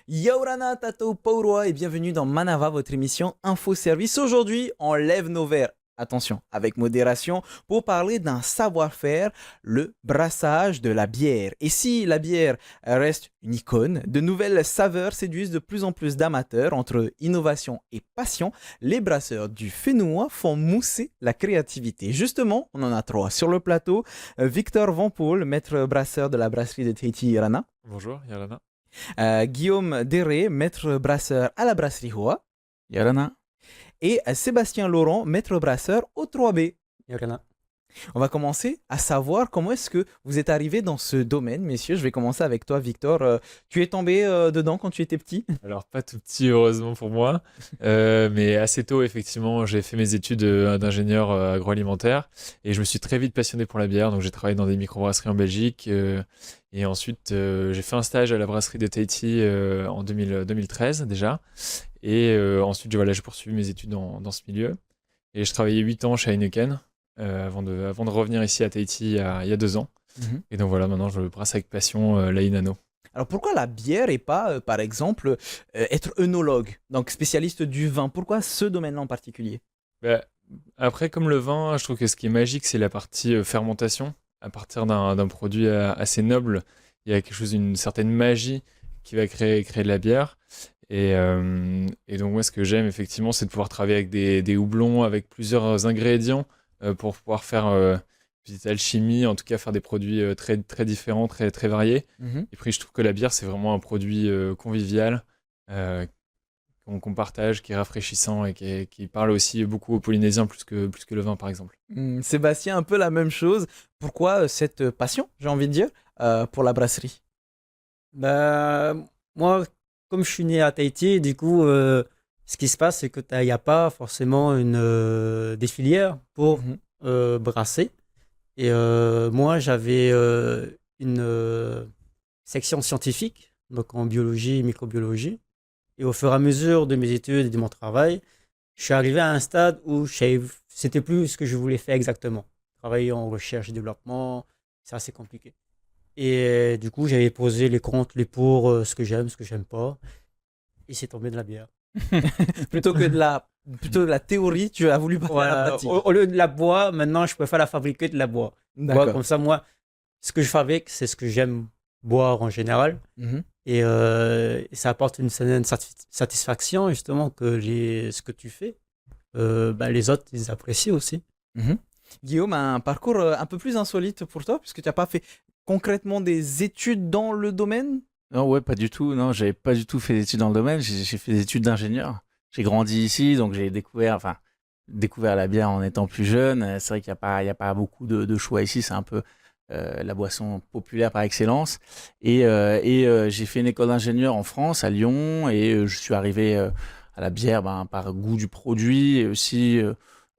Yaurana Tato Pauroi et bienvenue dans Manava, votre émission Info Service. Aujourd'hui, on lève nos verres, attention, avec modération, pour parler d'un savoir-faire, le brassage de la bière. Et si la bière reste une icône, de nouvelles saveurs séduisent de plus en plus d'amateurs. Entre innovation et passion, les brasseurs du Fénois font mousser la créativité. Justement, on en a trois sur le plateau. Victor Van Poel, maître brasseur de la brasserie de Tahiti Irana. Bonjour, Yalana. Guillaume Derré, maître brasseur à la brasserie Hoa. Yarana. Et Sébastien Laurent, maître brasseur au 3B. Yorana. On va commencer à savoir comment est-ce que vous êtes arrivé dans ce domaine, messieurs. Je vais commencer avec toi, Victor. Tu es tombé dedans quand tu étais petit? Alors, pas tout petit, heureusement pour moi, mais assez tôt, effectivement, j'ai fait mes études d'ingénieur agroalimentaire et je me suis très vite passionné pour la bière. Donc, j'ai travaillé dans des microbrasseries en Belgique et ensuite, j'ai fait un stage à la brasserie de Tahiti en 2013 déjà. Et ensuite, j'ai poursuivi mes études dans ce milieu et je travaillais 8 ans chez Heineken. Avant de revenir ici à Tahiti il y a 2 ans. Mhm. Et donc voilà, maintenant je brasse avec passion la Inano. Alors pourquoi la bière et pas, par exemple, être œnologue, donc spécialiste du vin? Pourquoi ce domaine-là en particulier? Bah, après, comme le vin, je trouve que ce qui est magique, c'est la partie fermentation. À partir d'un produit assez noble, il y a quelque chose, une certaine magie qui va créer de la bière. Et donc moi, ce que j'aime effectivement, c'est de pouvoir travailler avec des houblons, avec plusieurs ingrédients pour pouvoir faire une petite alchimie, en tout cas faire des produits très, très différents, très, très variés. Mhm. Et puis je trouve que la bière, c'est vraiment un produit convivial euh, qu'on partage, qui est rafraîchissant et qui parle aussi beaucoup aux Polynésiens plus que le vin, par exemple. Sébastien, un peu la même chose. Pourquoi cette passion, j'ai envie de dire, pour la brasserie? Bah, moi, comme je suis né à Tahiti, du coup, ce qui se passe, c'est que il n'y a pas forcément des filières pour Mhm. brasser. Et moi, j'avais une section scientifique, donc en biologie et microbiologie. Et au fur et à mesure de mes études et de mon travail, je suis arrivé à un stade où c'était plus ce que je voulais faire exactement. Travailler en recherche et développement, c'est assez compliqué. Et du coup, j'avais posé les contre, les pour, ce que j'aime pas. Et c'est tombé de la bière. plutôt que de la théorie, tu as voulu passer à la Voilà. pratique. Au lieu de la bois, maintenant, je préfère la fabriquer de la bois. Bois, D'accord. comme ça, moi, ce que je fabrique, c'est ce que j'aime boire en général. Mhm. Et ça apporte une certaine satisfaction, justement, ce que tu fais, les autres, ils apprécient aussi. Mhm. Guillaume, un parcours un peu plus insolite pour toi, puisque tu n'as pas fait concrètement des études dans le domaine? Non, ouais, pas du tout. Non, j'avais pas du tout fait d'études dans le domaine. J'ai fait des études d'ingénieur. J'ai grandi ici, donc j'ai découvert la bière en étant plus jeune. C'est vrai qu'il y a pas beaucoup de choix ici. C'est un peu la boisson populaire par excellence. Et j'ai fait une école d'ingénieur en France, à Lyon, et je suis arrivé à la bière par goût du produit, et aussi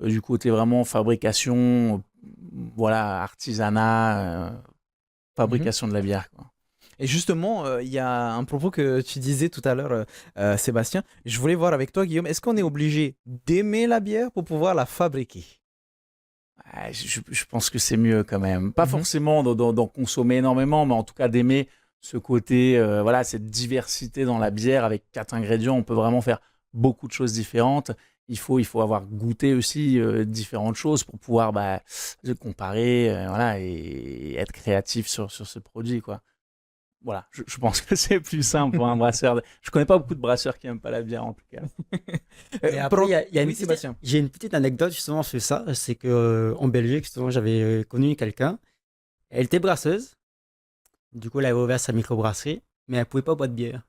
du côté vraiment fabrication, voilà, artisanat, Mhm. fabrication de la bière, quoi. Et justement, il y a un propos que tu disais tout à l'heure, Sébastien. Je voulais voir avec toi, Guillaume, est-ce qu'on est obligé d'aimer la bière pour pouvoir la fabriquer? Je pense que c'est mieux quand même. Pas Mhm. forcément d'en consommer énormément, mais en tout cas d'aimer ce côté, voilà, cette diversité dans la bière avec 4 ingrédients. On peut vraiment faire beaucoup de choses différentes. Il faut avoir goûté aussi différentes choses pour pouvoir se comparer, voilà, et être créatif sur ce produit, quoi. Voilà, je pense que c'est plus simple pour un brasseur. Je connais pas beaucoup de brasseurs qui aiment pas la bière en tout cas. Et après, il y a Oui, Sébastien. j'ai une petite anecdote justement sur ça. C'est que en Belgique, justement, j'avais connu quelqu'un. Elle était brasseuse. Du coup, elle avait ouvert sa microbrasserie, mais elle pouvait pas boire de bière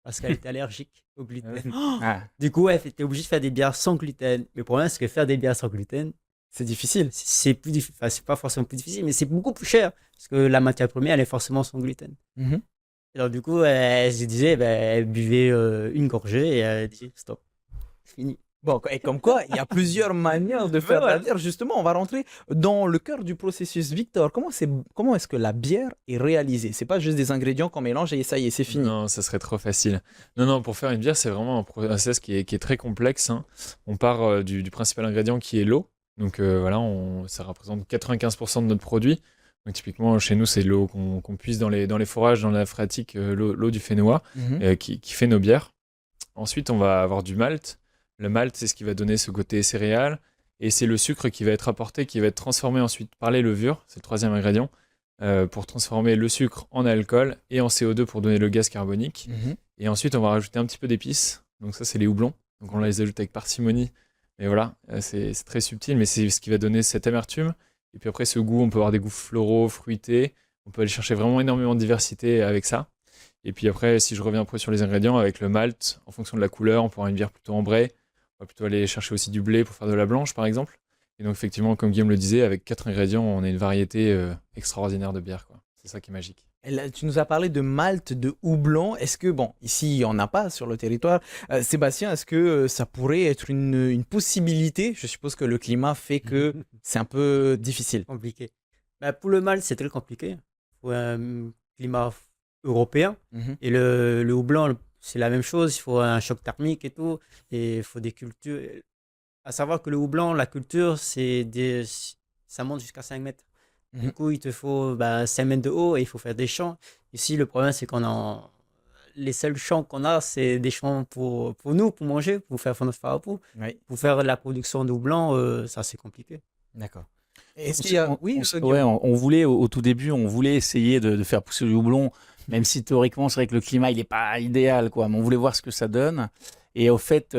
parce qu'elle était allergique au gluten. Ah, Du coup, elle était obligée de faire des bières sans gluten. Mais le problème, c'est que faire des bières sans gluten, C'est difficile. c'est plus difficile. Enfin, c'est pas forcément plus difficile, mais c'est beaucoup plus cher parce que la matière première, elle est forcément sans gluten. Mhm. Et alors, du coup, elle se disait, elle buvait une gorgée et elle dit stop, c'est fini. Bon, et comme quoi, il y a plusieurs manières de Ouais, faire de la voilà. bière. Justement, on va rentrer dans le cœur du processus. Victor, comment est-ce que la bière est réalisée? C'est pas juste des ingrédients qu'on mélange et ça y est, c'est fini. Non, ça serait trop facile. Non, non, pour faire une bière, c'est vraiment un process qui est très complexe, hein. On part du principal ingrédient qui est l'eau. Donc voilà, ça représente 95% de notre produit. Donc typiquement, chez nous, c'est l'eau qu'on puise dans les forages, dans la phréatique, l'eau du Fénois, qui fait nos bières. Ensuite, on va avoir du malt. Le malt, c'est ce qui va donner ce côté céréales. Et c'est le sucre qui va être apporté, qui va être transformé ensuite par les levures. C'est le troisième ingrédient. Pour transformer le sucre en alcool et en CO2 pour donner le gaz carbonique. Et ensuite, on va rajouter un petit peu d'épices. Donc ça, c'est les houblons. Donc on les ajoute avec parcimonie. Et voilà, c'est très subtil, mais c'est ce qui va donner cette amertume. Et puis après, ce goût, on peut avoir des goûts floraux, fruités. On peut aller chercher vraiment énormément de diversité avec ça. Et puis après, si je reviens un peu sur les ingrédients, avec le malt, en fonction de la couleur, on peut avoir une bière plutôt ambrée. On va plutôt aller chercher aussi du blé pour faire de la blanche, par exemple. Et donc effectivement, comme Guillaume le disait, avec 4 ingrédients, on a une variété extraordinaire de bière, quoi. C'est ça qui est magique. Et là, tu nous as parlé de malt, de houblon. Est-ce que, bon, ici, il n'y en a pas sur le territoire. Sébastien, est-ce que ça pourrait être une possibilité? Je suppose que le climat fait que c'est un peu difficile. Compliqué. Bah, pour le malt, c'est très compliqué. Il faut un climat européen. Et le houblon, c'est la même chose. Il faut un choc thermique et tout. Et il faut des cultures. À savoir que le houblon, la culture, ça monte jusqu'à 5 mètres. Du coup, il te faut 5 mètres de haut et il faut faire des champs. Ici, le problème, c'est les seuls champs qu'on a, c'est des champs pour nous, pour manger, pour faire notre farapou. Oui. Pour faire la production de houblon, ça, c'est compliqué. D'accord. Est-ce qu'il y a... Oui, on voulait, au tout début, on voulait essayer de faire pousser du houblon, même si théoriquement, c'est vrai que le climat, il n'est pas idéal, quoi. Mais on voulait voir ce que ça donne. Et au fait,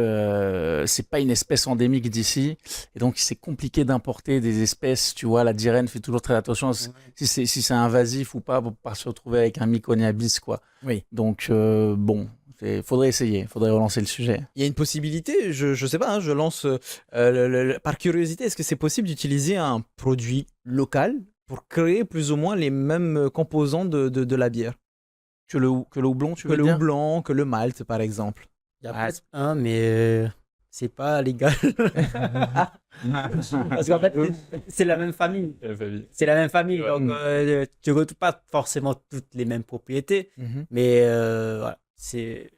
c'est pas une espèce endémique d'ici. Et donc, c'est compliqué d'importer des espèces. Tu vois, la Dirène fait toujours très attention si c'est invasif ou pas pour pas se retrouver avec un Myconiabis, quoi. Oui. Donc, bon, faudrait essayer. Faudrait relancer le sujet. Il y a une possibilité, je sais pas, hein, je lance par curiosité, est-ce que c'est possible d'utiliser un produit local pour créer plus ou moins les mêmes composants de la bière? Que le houblon, tu Que veux le dire? houblon, que le malt, par exemple. Il y a peut-être un, mais c'est pas légal. Parce qu'en fait, c'est la même famille. C'est la même famille. Ouais. Donc, tu ne retrouves pas forcément toutes les mêmes propriétés. Mais voilà, c'est.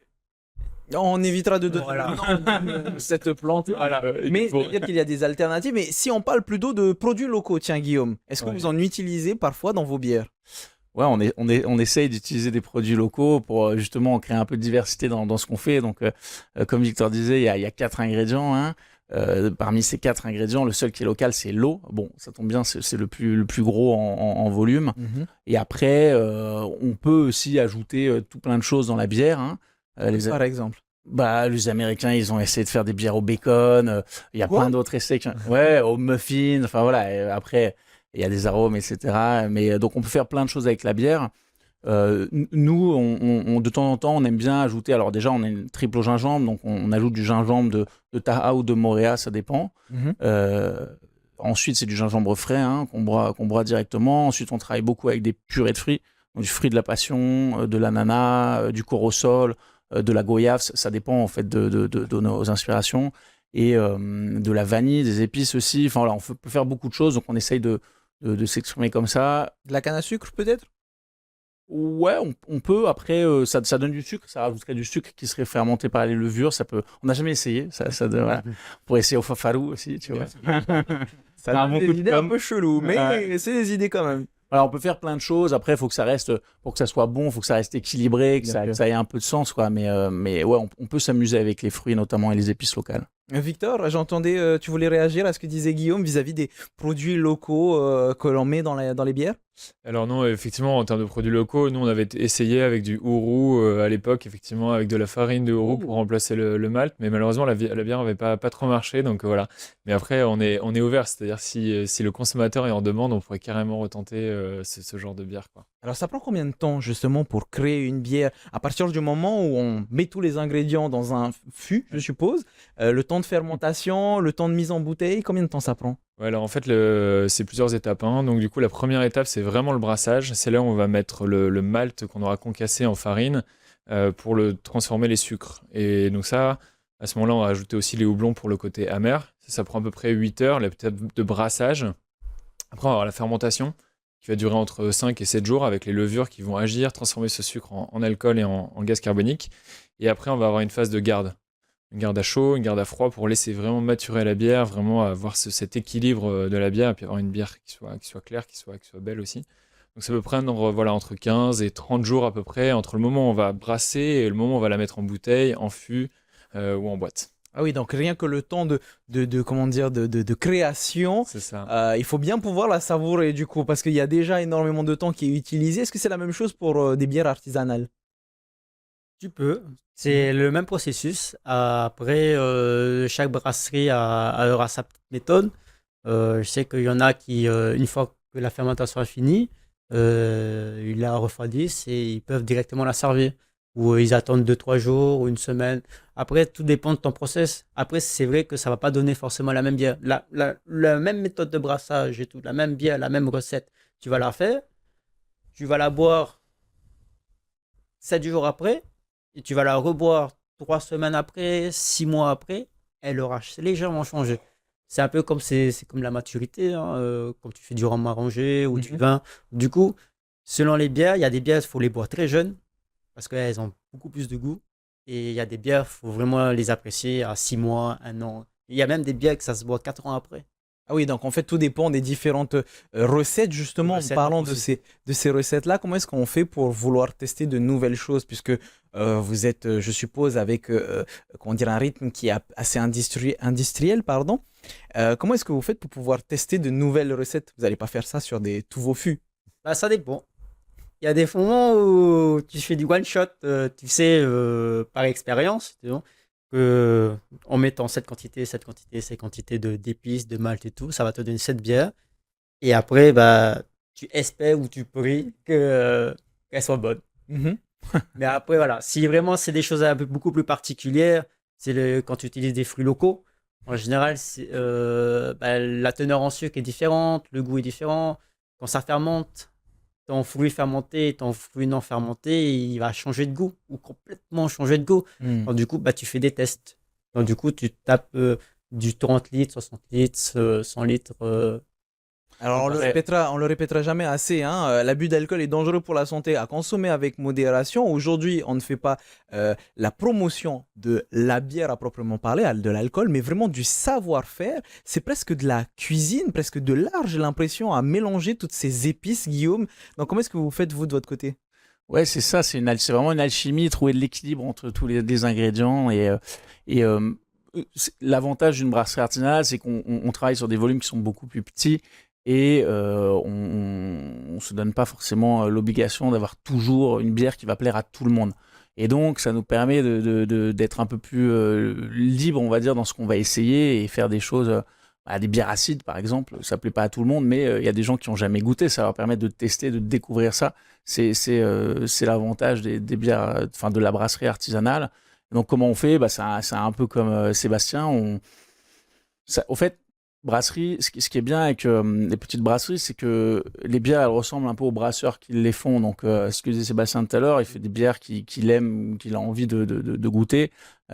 On évitera de donner Voilà. le nom de cette plante. Mais c'est-à-dire qu'il y a des alternatives. Mais si on parle plutôt de produits locaux, tiens Guillaume, est-ce que vous en utilisez parfois dans vos bières? Ouais, on essaye d'utiliser des produits locaux pour justement créer un peu de diversité dans ce qu'on fait. Donc, comme Victor disait, il y a 4 ingrédients. Hein. Parmi ces 4 ingrédients, le seul qui est local, c'est l'eau. Bon, ça tombe bien, c'est le plus gros en volume. Et après, on peut aussi ajouter tout plein de choses dans la bière. Hein. Par exemple. Les Américains, ils ont essayé de faire des bières au bacon. Il y a plein d'autres essais. Ouais, au muffin. Enfin voilà. Et après, il y a des arômes, etc. Mais donc, on peut faire plein de choses avec la bière. Nous, de temps en temps, on aime bien ajouter. Alors déjà, on a une triple au gingembre, donc on ajoute du gingembre de Taha ou de Moréa, ça dépend. Ensuite, c'est du gingembre frais hein, qu'on boit directement. Ensuite, on travaille beaucoup avec des purées de fruits, donc du fruit de la passion, de l'ananas, du corosol, de la goyave. Ça dépend en fait de nos inspirations et de la vanille, des épices aussi. Enfin voilà, on peut faire beaucoup de choses, donc on essaye de s'exprimer comme ça. De la canne à sucre peut-être? Ouais, on peut. Après, ça donne du sucre. Ça rajouterait du sucre qui serait fermenté par les levures. Ça peut. On n'a jamais essayé. Voilà. On pourrait essayer au fafarou aussi, tu vois. Ça donne des idées un peu cheloues, mais c'est des idées quand même. Alors, on peut faire plein de choses. Après, il faut que ça reste, pour que ça soit bon, il faut que ça reste équilibré, que ça ait un peu de sens, quoi. Mais ouais, on peut s'amuser avec les fruits, notamment, et les épices locales. Victor, j'entendais, tu voulais réagir à ce que disait Guillaume vis-à-vis des produits locaux que l'on met dans les bières? Alors non, effectivement, en termes de produits locaux, nous on avait essayé avec du hourou à l'époque, effectivement, avec de la farine de hourou pour remplacer le malt, mais malheureusement la bière n'avait pas trop marché, donc voilà. Mais après, on est ouvert, c'est-à-dire si le consommateur est en demande, on pourrait carrément retenter ce genre de bière, quoi. Alors ça prend combien de temps justement pour créer une bière? À partir du moment où on met tous les ingrédients dans un fût, je suppose, le temps de fermentation, le temps de mise en bouteille, combien de temps ça prend? Ouais, alors en fait, c'est plusieurs étapes, hein. Donc du coup, la première étape, c'est vraiment le brassage. C'est là où on va mettre le malt qu'on aura concassé en farine pour le transformer les sucres. Et donc ça, à ce moment-là, on va ajouter aussi les houblons pour le côté amer. Ça prend à peu près 8 heures, l'étape de brassage. Après, on va avoir la fermentation qui va durer entre 5 et 7 jours avec les levures qui vont agir, transformer ce sucre en alcool et en gaz carbonique. Et après, on va avoir une phase de garde. une garde à chaud, une garde à froid pour laisser vraiment maturer la bière, vraiment avoir cet équilibre de la bière et puis avoir une bière qui soit claire, qui soit belle aussi. Donc ça peut prendre voilà, entre 15 et 30 jours à peu près, entre le moment où on va brasser et le moment où on va la mettre en bouteille, en fût ou en boîte. Ah oui, donc rien que le temps comment dire, de création, C'est ça. il faut bien pouvoir la savourer du coup, parce qu'il y a déjà énormément de temps qui est utilisé. Est-ce que c'est la même chose pour des bières artisanales? Tu peux. C'est le même processus. Après, chaque brasserie aura sa petite méthode. Je sais qu'il y en a qui, une fois que la fermentation est finie, ils la refroidissent et ils peuvent directement la servir. Ou ils attendent 2 3 jours ou une semaine. Après, tout dépend de ton process. Après, c'est vrai que ça va pas donner forcément la même bière. La même méthode de brassage et tout, la même bière, la même recette. Tu vas la faire, tu vas la boire 7 jours après, et tu vas la reboire 3 semaines après, 6 mois après, elle aura légèrement changé. C'est un peu comme c'est comme la maturité, hein, comme tu fais du rhum arrangé ou du vin. Du coup, selon les bières, il y a des bières, il faut les boire très jeunes parce qu'elles ont beaucoup plus de goût. Et il y a des bières, il faut vraiment les apprécier à 6 mois, 1 an. Il y a même des bières que ça se boit 4 ans après. Ah oui, donc en fait, tout dépend des différentes recettes. Justement, en Recettes, parlant aussi. de ces recettes-là, comment est-ce qu'on fait pour vouloir tester de nouvelles choses? Puisque vous êtes, je suppose, avec comment dire, un rythme qui est assez industriel, pardon. Comment est-ce que vous faites pour pouvoir tester de nouvelles recettes? Vous n'allez pas faire ça sur tous vos fûts. Bah, ça dépend. Il y a des moments où tu fais du one shot, tu sais, par expérience, tu vois, que en mettant cette quantité d'épices, de malt et tout, ça va te donner cette bière. Et après, bah, tu espères ou tu pries qu'elle soit bonne. Mhm. Mais après, voilà, si vraiment c'est des choses un peu beaucoup plus particulières, quand tu utilises des fruits locaux, en général, bah, la teneur en sucre est différente, le goût est différent. Quand ça fermente, ton fruit fermenté et ton fruit non fermenté, il va changer de goût ou complètement changer de goût. Hmm. Donc, du coup, bah, tu fais des tests. Donc, du coup, tu tapes du 30 litres, 60 litres, 100 litres. Alors on le répétera jamais assez, hein. L'abus d'alcool est dangereux pour la santé, à consommer avec modération. Aujourd'hui, on ne fait pas la promotion de la bière à proprement parler, de l'alcool, mais vraiment du savoir-faire. C'est presque de la cuisine, presque de l'art, j'ai l'impression, à mélanger toutes ces épices, Guillaume. Donc comment est-ce que vous faites, vous, de votre côté? Ouais, c'est ça, c'est vraiment une alchimie, trouver de l'équilibre entre tous les ingrédients. Et l'avantage d'une brasserie artisanale, c'est qu'on travaille sur des volumes qui sont beaucoup plus petits et on se donne pas forcément l'obligation d'avoir toujours une bière qui va plaire à tout le monde. Et donc, ça nous permet d'être un peu plus libre, on va dire, dans ce qu'on va essayer et faire des choses. Des bières acides, par exemple, ça plaît pas à tout le monde, mais il y a des gens qui ont jamais goûté. Ça va leur permettre de tester, de découvrir ça. C'est l'avantage des bières, enfin de la brasserie artisanale. Donc, comment on fait? C'est un peu comme Sébastien. Au fait, brasserie, ce qui est bien avec les petites brasseries, c'est que les bières, elles ressemblent un peu aux brasseurs qui les font. Donc, ce que disait Sébastien tout à l'heure, il fait des bières qu'il aime, qu'il a envie de goûter.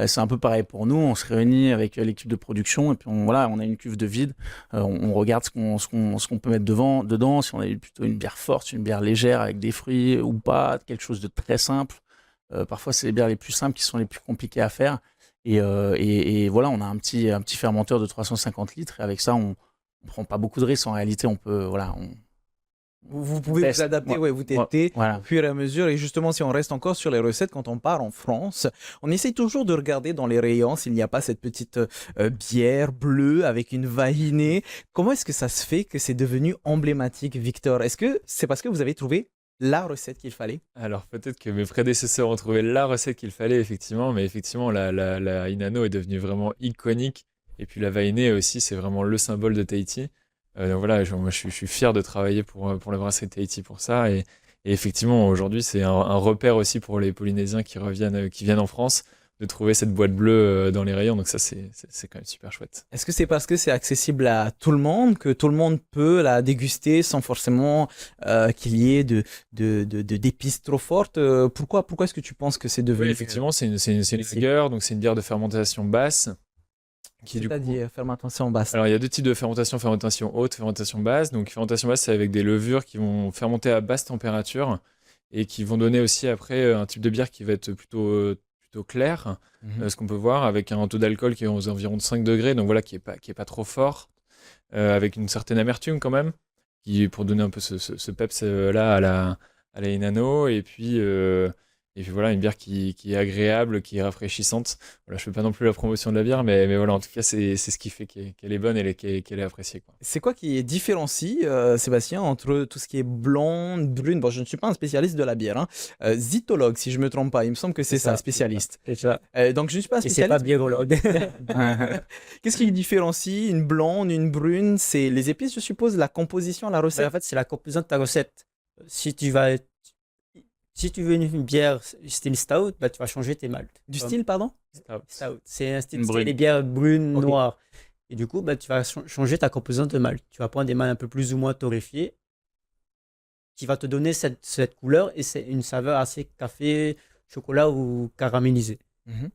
C'est un peu pareil pour nous. On se réunit avec l'équipe de production et puis on a une cuve de vide. On regarde ce qu'on peut mettre dedans. Si on a plutôt une bière forte, une bière légère avec des fruits ou pas, quelque chose de très simple. Parfois, c'est les bières les plus simples qui sont les plus compliquées à faire. Et voilà, on a un petit fermenteur de 350 litres. Et avec ça, on prend pas beaucoup de risques. En réalité, on peut, voilà, Vous pouvez teste. vous adapter, Ouais. ouais, vous testez Voilà. au fur et à mesure. Et justement, si on reste encore sur les recettes, quand on part en France, on essaye toujours de regarder dans les rayons s'il n'y a pas cette petite bière bleue avec une vahinée. Comment est-ce que ça se fait que c'est devenu emblématique, Victor? Est-ce que c'est parce que vous avez trouvé la recette qu'il fallait? Alors peut-être que mes prédécesseurs ont trouvé la recette qu'il fallait, effectivement, mais effectivement, la Inano est devenue vraiment iconique. Et puis la Vahiné aussi, c'est vraiment le symbole de Tahiti. Donc voilà, moi je suis fier de travailler pour la brasserie de Tahiti pour ça. Et effectivement, aujourd'hui, c'est un repère aussi pour les Polynésiens qui viennent en France, de trouver cette boîte bleue dans les rayons. Donc ça, c'est quand même super chouette. Est-ce que c'est parce que c'est accessible à tout le monde, que tout le monde peut la déguster sans forcément qu'il y ait d'épices trop fortes? Pourquoi est-ce que tu penses que c'est devenu Oui, effectivement, c'est une lager, donc c'est une bière de fermentation basse. C'est-à-dire fermentation basse? Alors, il y a deux types de fermentation haute, fermentation basse. Donc, fermentation basse, c'est avec des levures qui vont fermenter à basse température et qui vont donner aussi après un type de bière qui va être plutôt plutôt claire, Mhm. ce qu'on peut voir, avec un taux d'alcool qui est aux environs de 5 degrés, donc voilà, qui est pas trop fort, avec une certaine amertume quand même, pour donner un peu ce peps là à la Inano, et puis voilà, une bière qui est agréable, qui est rafraîchissante. Voilà, je fais pas non plus la promotion de la bière, mais voilà, en tout cas, c'est ce qui fait qu'elle est bonne et qu'elle est appréciée, quoi. C'est quoi qui différencie, Sébastien, entre tout ce qui est blonde, brune? Bon, je ne suis pas un spécialiste de la bière, hein. Zytologue, si je me trompe pas, il me semble que c'est ça, spécialiste. C'est ça. Donc, je ne suis pas un Et c'est pas spécialiste. biérologue. Qu'est-ce qui différencie une blonde, une brune? C'est les épices, je suppose, la composition, la En recette. fait, c'est la composante de ta recette. Si tu vas, si tu veux une bière style stout, bah, tu vas changer tes maltes. Du Comme style, pardon? stout. C'est un style, Une c'est brune. les bières brunes, Ok. noires. Et du coup, bah, tu vas changer ta composante de malt. Tu vas prendre des maltes un peu plus ou moins torréfiés qui va te donner cette couleur et c'est une saveur assez café, chocolat ou caramélisé. Mhm.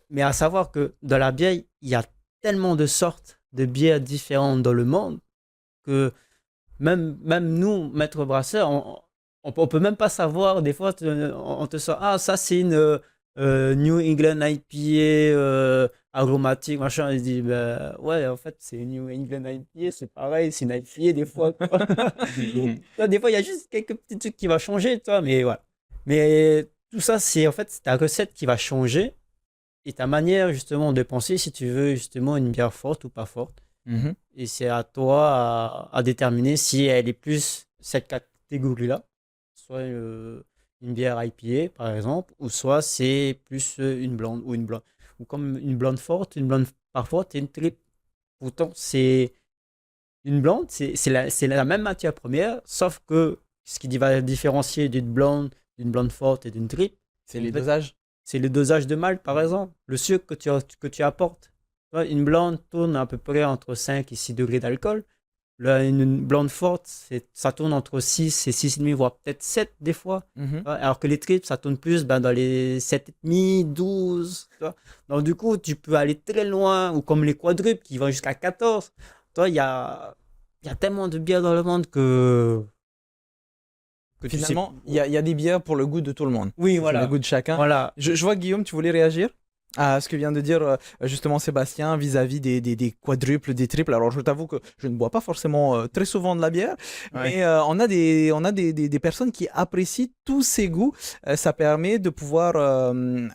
Mais à savoir que dans la bière, il y a tellement de sortes de bières différentes dans le monde que même nous, maître brasseur, on peut même pas savoir. Des fois, on te sort, ah, ça c'est une New England IPA aromatique, machin. Il dit, bah, ouais, en fait, c'est une New England IPA, c'est pareil, c'est une IPA des fois. Toi, des fois, il y a juste quelques petits trucs qui vont changer, toi, mais voilà. Mais tout ça, c'est en fait c'est ta recette qui va changer et ta manière justement de penser si tu veux justement une bière forte ou pas forte. Mhm. Et c'est à toi à déterminer si elle est plus cette catégorie-là, soit une bière IPA par exemple, ou soit c'est plus une blonde ou une blonde. Ou comme une blonde forte, une blonde pas forte et une triple. Pourtant, c'est une blonde, c'est la même matière première, sauf que ce qui va différencier d'une blonde forte et d'une triple, C'est les en fait, dosages. c'est le dosage de malt, par exemple, le sucre que tu apportes. Tu vois, une blonde tourne à peu près entre 5 et 6 degrés d'alcool. Là, une blonde forte, ça tourne entre 6 et 6,5, voire peut-être 7 des fois. Mhm. Tu vois. Alors que les triples, ça tourne plus ben, dans les 7,5, 12. Tu vois. Donc, du coup, tu peux aller très loin, ou comme les quadruples qui vont jusqu'à 14. Toi, il y a tellement de bières dans le monde que tu sais. Finalement, il y a des bières pour le goût de tout le monde. Oui, Pour voilà. le goût de chacun. Voilà. Je vois, Guillaume, tu voulais réagir à ce que vient de dire justement Sébastien vis-à-vis des quadruples, des triples. Alors, je t'avoue que je ne bois pas forcément très souvent de la bière, mais on a des personnes qui apprécient tous ces goûts. Ça permet de pouvoir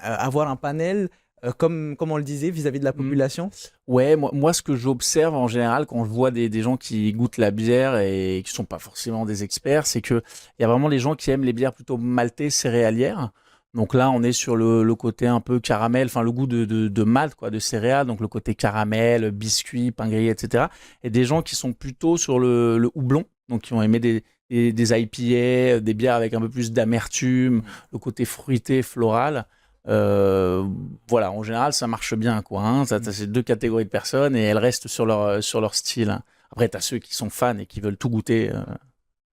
avoir un panel, comme on le disait, vis-à-vis de la population. Ouais, moi, ce que j'observe en général quand je vois des gens qui goûtent la bière et qui sont pas forcément des experts, c'est que il y a vraiment les gens qui aiment les bières plutôt maltées, céréalières. Donc là, on est sur le côté un peu caramel, enfin le goût de malt, quoi, de céréales, donc le côté caramel, biscuit, pain grillé, etc. Et des gens qui sont plutôt sur le houblon, donc qui vont aimer des IPA, des bières avec un peu plus d'amertume, le côté fruité, floral. Voilà, en général, ça marche bien, quoi. Hein. T'as ces deux catégories de personnes et elles restent sur leur style. Après, t'as ceux qui sont fans et qui veulent tout goûter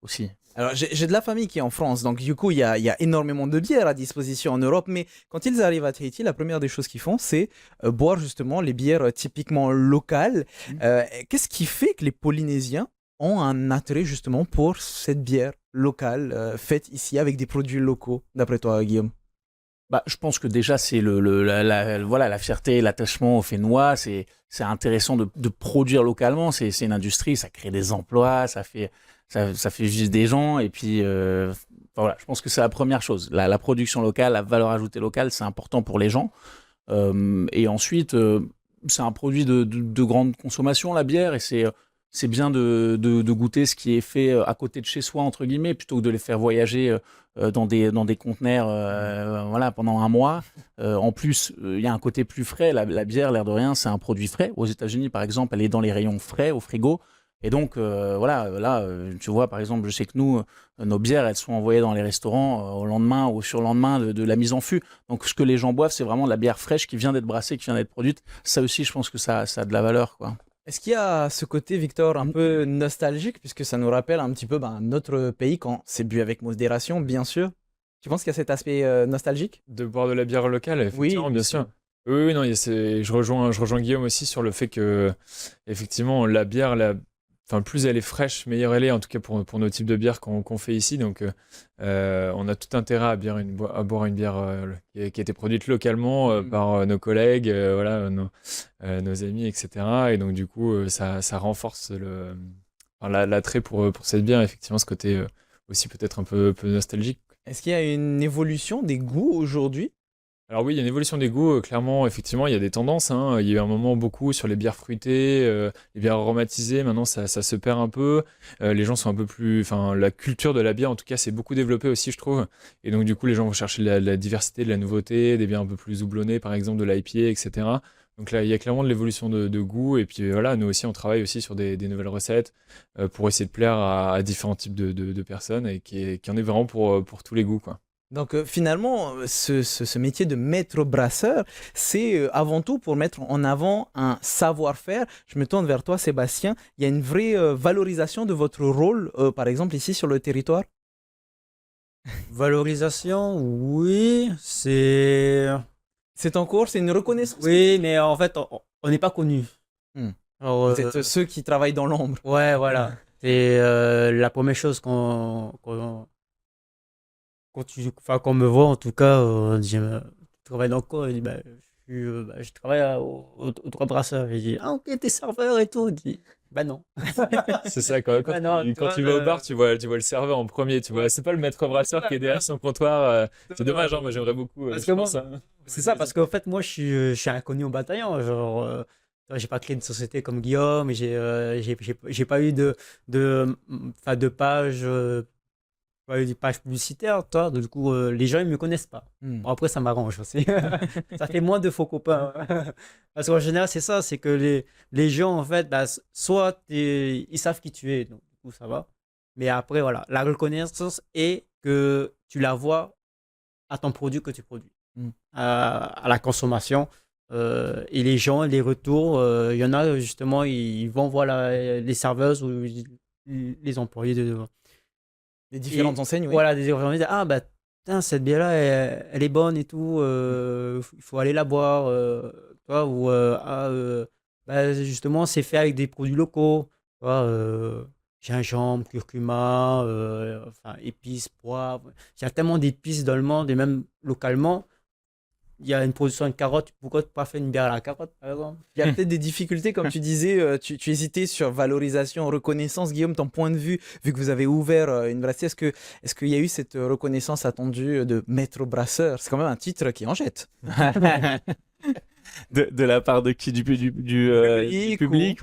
aussi. Alors, j'ai de la famille qui est en France, donc du coup, il y a énormément de bières à disposition en Europe, mais quand ils arrivent à Tahiti, la première des choses qu'ils font, c'est boire justement les bières typiquement locales. Qu'est-ce qui fait que les Polynésiens ont un attrait justement pour cette bière locale faite ici avec des produits locaux, d'après toi, Guillaume? Bah, je pense que déjà, c'est voilà, la fierté, l'attachement au Fénois. C'est intéressant de produire localement. C'est une industrie, ça crée des emplois, ça fait vivre des gens. Et puis, voilà, je pense que c'est la première chose. La production locale, la valeur ajoutée locale, c'est important pour les gens. Et ensuite, c'est un produit de grande consommation, la bière. Et c'est bien de goûter ce qui est fait à côté de chez soi, entre guillemets, plutôt que de les faire voyager dans des conteneurs voilà, pendant un mois. En plus, il y a un côté plus frais. La bière, l'air de rien, c'est un produit frais. Aux États-Unis, par exemple, elle est dans les rayons frais, au frigo. Et donc, voilà, là, tu vois, par exemple, je sais que nous, nos bières, elles sont envoyées dans les restaurants au lendemain ou au surlendemain de la mise en fût. Donc, ce que les gens boivent, c'est vraiment de la bière fraîche qui vient d'être brassée, qui vient d'être produite. Ça aussi, je pense que ça a de la valeur, quoi. Est-ce qu'il y a ce côté, Victor, un peu nostalgique, puisque ça nous rappelle un petit peu notre pays quand c'est bu avec modération, bien sûr. Tu penses qu'il y a cet aspect nostalgique? De boire de la bière locale, effectivement, Oui, bien sûr. Oui, oui, non, je rejoins Guillaume aussi sur le fait que, effectivement, la bière, plus elle est fraîche, meilleure elle est, en tout cas pour nos types de bières qu'on fait ici. Donc, on a tout intérêt à boire une bière qui a été produite localement par nos collègues, voilà, nos amis, etc. Et donc, du coup, ça renforce l'attrait pour cette bière, effectivement, ce côté aussi peut-être un peu nostalgique. Est-ce qu'il y a une évolution des goûts aujourd'hui? Alors oui, il y a une évolution des goûts, clairement, effectivement, il y a des tendances, hein. Il y a eu un moment beaucoup sur les bières fruitées, les bières aromatisées, maintenant ça se perd un peu. Les gens sont un peu plus... Enfin, la culture de la bière, en tout cas, s'est beaucoup développée aussi, je trouve. Et donc, du coup, les gens vont chercher la diversité, de la nouveauté, des bières un peu plus houblonnées, par exemple, de l'IPA, etc. Donc là, il y a clairement de l'évolution de goût. Et puis voilà, nous aussi, on travaille aussi sur des nouvelles recettes pour essayer de plaire à différents types de personnes et qui en est vraiment pour tous les goûts, quoi. Donc finalement, ce métier de maître brasseur, c'est avant tout pour mettre en avant un savoir-faire. Je me tourne vers toi, Sébastien. Il y a une vraie valorisation de votre rôle, par exemple ici sur le territoire? Valorisation, oui, c'est... C'est en cours, c'est une reconnaissance. Oui, mais en fait, on n'est pas connu. Hmm. Alors, Vous êtes ceux qui travaillent dans l'ombre. ouais, voilà. C'est la première chose qu'on me voit, en tout cas, on dit, tu travailles dans quoi? Il dit, je travaille au trois brasseurs. Il dit, ah, ok, t'es serveur et tout. Il dit, bah non. C'est ça, quand Ouais, non, quand tu vas au bar, tu vois le serveur en premier, tu vois. C'est pas le maître brasseur qui est derrière son comptoir. C'est dommage, hein, moi j'aimerais beaucoup. Parce Je que pense, hein. C'est ça, parce qu'en fait, moi, je suis inconnu au bataillon. Genre, j'ai pas créé une société comme Guillaume, et j'ai pas eu enfin, de page, pas eu de page publicitaire, toi. Du coup, les gens, ils me connaissent pas. Hmm. Bon, après, ça m'arrange aussi. Ça fait moins de faux copains. Parce qu'en général, c'est ça, c'est que les gens, en fait, bah, soit ils savent qui tu es, donc du coup, ça va. Mais après, voilà, la reconnaissance est que tu la vois à ton produit que tu produis, Mm. à la consommation. Et les gens, les retours, il y en a justement, ils vont voir les serveuses ou les employés Les différentes enseignes, oui. voilà, des employés disent, ah bah putain, cette bière-là, elle est bonne et tout, il faut aller la boire, tu vois, ou bah, justement, c'est fait avec des produits locaux, tu vois, gingembre, curcuma, enfin, épices, poivre. Il y a tellement d'épices dans le monde, et même localement, il y a une production de carottes, pourquoi pas faire une bière à la carotte, par exemple? Il y a peut-être des difficultés, comme tu disais, tu hésitais sur valorisation, reconnaissance. Guillaume, ton point de vue, vu que vous avez ouvert une brasserie, est-ce qu'il y a eu cette reconnaissance attendue de maître brasseur? C'est quand même un titre qui en jette. De la part de qui? Du Public public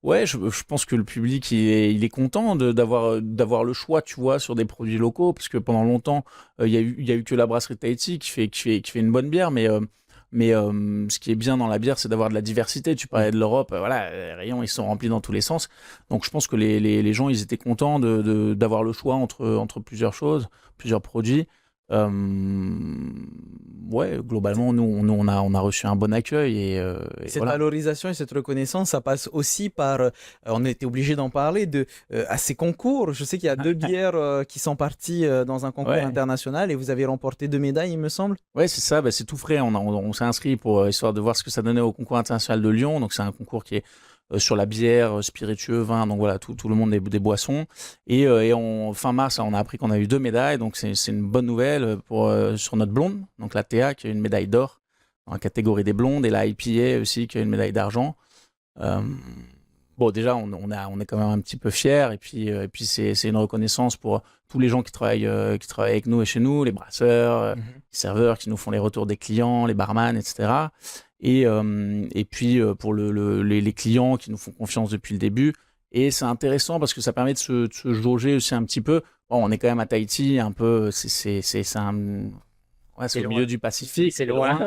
Ouais, je pense que le public il est content d'avoir le choix, tu vois, sur des produits locaux, parce que pendant longtemps il y a eu que la brasserie de Tahiti qui fait une bonne bière, mais ce qui est bien dans la bière, c'est d'avoir de la diversité. Tu parlais de l'Europe, voilà, les rayons ils sont remplis dans tous les sens. Donc je pense que les gens ils étaient contents d'avoir le choix entre plusieurs choses, plusieurs produits. Euh, ouais, globalement, nous on a reçu un bon accueil et Cette voilà. valorisation et cette reconnaissance, ça passe aussi par, on était obligé d'en parler, à ces concours. Je sais qu'il y a 2 bières qui sont parties dans un concours Ouais. international et vous avez remporté 2 médailles, il me semble. Ouais, c'est ça, bah, c'est tout frais. On s'est inscrit pour histoire de voir ce que ça donnait au concours international de Lyon. Donc, c'est un concours qui est sur la bière, spiritueux, vin, donc voilà, tout le monde des boissons. Et fin mars, là, on a appris qu'on a eu 2 médailles. Donc, c'est une bonne nouvelle sur notre blonde, donc la TA, qui a une médaille d'or dans la catégorie des blondes, et la IPA aussi, qui a une médaille d'argent. Bon, déjà, on est quand même un petit peu fiers. Et puis c'est une reconnaissance pour tous les gens qui travaillent avec nous et chez nous, les brasseurs, les serveurs qui nous font les retours des clients, les barman, etc. Et puis pour les clients qui nous font confiance depuis le début. Et c'est intéressant parce que ça permet de se jauger aussi un petit peu. Bon, on est quand même à Tahiti, un peu, c'est ouais, c'est au milieu du Pacifique. C'est loin.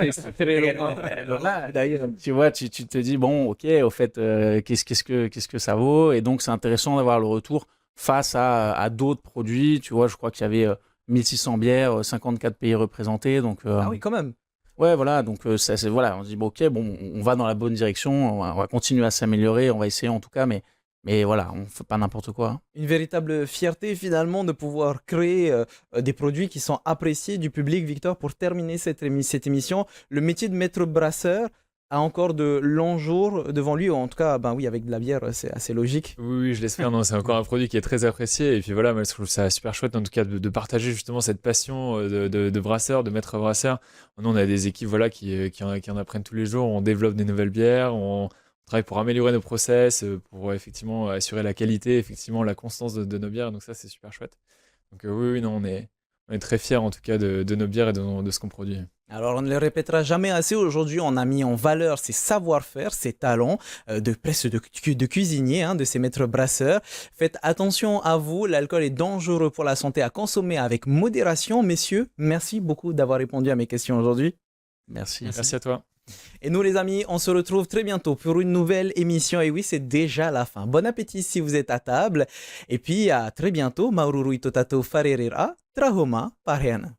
Voilà, d'ailleurs, tu vois, tu te dis, bon, ok, au fait, qu'est-ce que ça vaut? Et donc, c'est intéressant d'avoir le retour face à d'autres produits. Tu vois, je crois qu'il y avait 1600 bières, 54 pays représentés. Donc, Ah oui, quand même. ouais, voilà, donc voilà, on se dit, bon, ok, bon, on va dans la bonne direction, on va continuer à s'améliorer, on va essayer en tout cas, mais voilà, on ne fait pas n'importe quoi, hein. Une véritable fierté finalement de pouvoir créer des produits qui sont appréciés du public. Victor, pour terminer cette émission, le métier de maître brasseur, a encore de longs jours devant lui, ou en tout cas, ben oui, avec de la bière, c'est assez logique. Oui, oui, je l'espère. Non, c'est encore un produit qui est très apprécié. Et puis voilà, moi, je trouve ça super chouette, en tout cas, de partager justement cette passion de brasseur, de maître brasseur. Nous, on a des équipes voilà, qui en apprennent tous les jours. On développe des nouvelles bières. On travaille pour améliorer nos process, pour effectivement assurer la qualité, effectivement la constance de nos bières. Donc ça, c'est super chouette. Donc oui, oui, non, on est très fiers en tout cas de nos bières et de ce qu'on produit. Alors, on ne le répétera jamais assez. Aujourd'hui, on a mis en valeur ses savoir-faire, ses talents de cuisinier, hein, de ces maîtres brasseurs. Faites attention à vous. L'alcool est dangereux pour la santé, à consommer avec modération. Messieurs, merci beaucoup d'avoir répondu à mes questions aujourd'hui. Merci. Merci à toi. Et nous, les amis, on se retrouve très bientôt pour une nouvelle émission. Et oui, c'est déjà la fin. Bon appétit si vous êtes à table. Et puis, à très bientôt. Maururu itotato farerera, trahoma parhen.